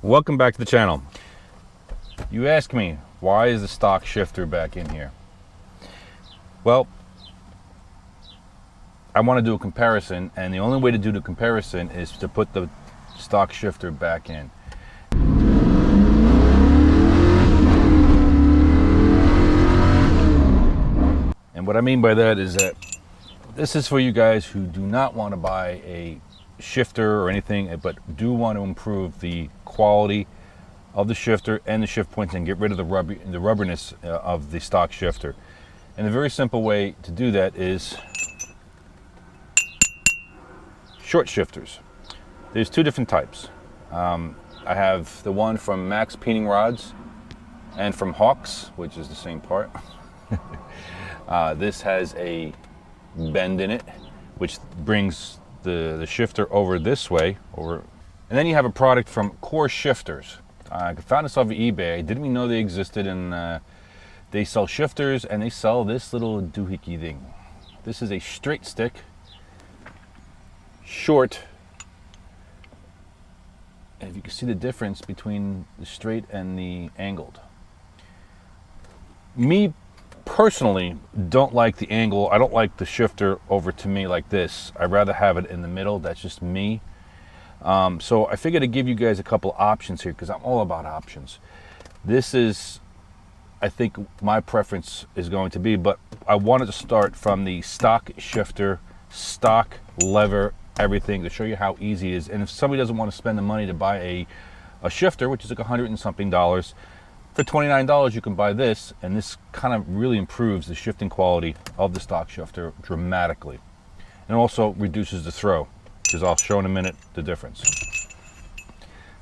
Welcome back to the channel. You ask me, why is the stock shifter back in here? Well, I want to do a comparison, and the only way to do the comparison is to put the stock shifter back in. And what I mean by that is that this is for you guys who do not want to buy a shifter or anything, but do want to improve the quality of the shifter and the shift points and get rid of the rubberness of the stock shifter. And a very simple way to do that is short shifters. There's two different types. I have the one from Max Peening Rods and from Hawks, which is the same part. This has a bend in it, which brings the shifter over this way, and then you have a product from Core Shifters. I found this off of eBay. I didn't even know they existed, and they sell shifters and they sell this little doohickey thing. This is a straight stick, short, and if you can see the difference between the straight and the angled. Me personally don't like the angle. I don't like the shifter over to me like this. I'd rather have it in the middle. That's just me. So I figured to give you guys a couple options here because I'm all about options. This is, I think, my preference is going to be, but I wanted to start from the stock shifter, stock lever, everything, to show you how easy it is. And if somebody doesn't want to spend the money to buy a shifter, which is like $100 and something, for $29 you can buy this, and this kind of really improves the shifting quality of the stock shifter dramatically, and also reduces the throw, because I'll show in a minute the difference.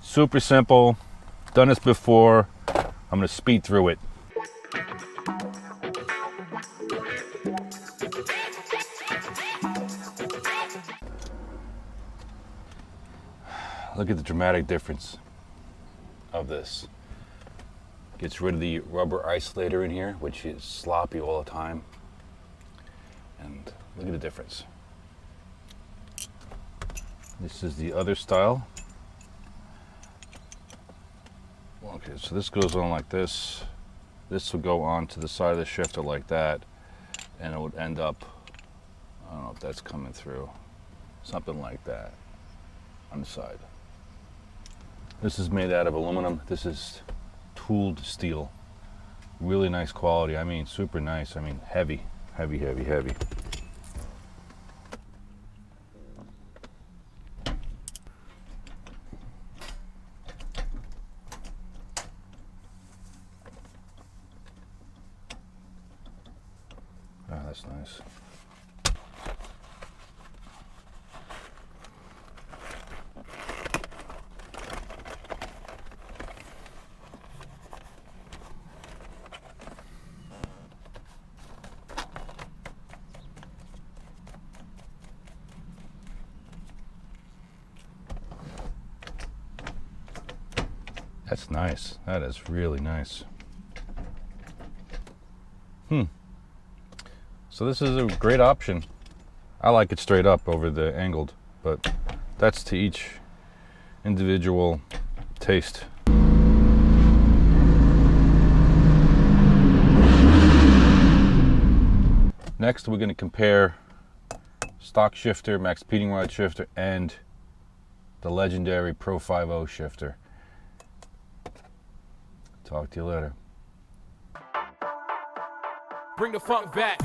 Super simple, done this before. I'm going to speed through it. Look at the dramatic difference of this. Gets rid of the rubber isolator in here, which is sloppy all the time. And look at the difference. This is the other style. Okay, so this goes on like this. This will go on to the side of the shifter like that, and it would end up, I don't know if that's coming through, something like that on the side. This is made out of aluminum. This is tooled steel. Really nice quality. I mean, super nice. I mean, heavy, heavy, heavy, heavy. Ah, that's nice. That's nice. That is really nice. So this is a great option. I like it straight up over the angled, but that's to each individual taste. Next, we're going to compare stock shifter, Max Peening Rod shifter, and the legendary Pro 50 shifter. Talk to you later. Bring the funk back.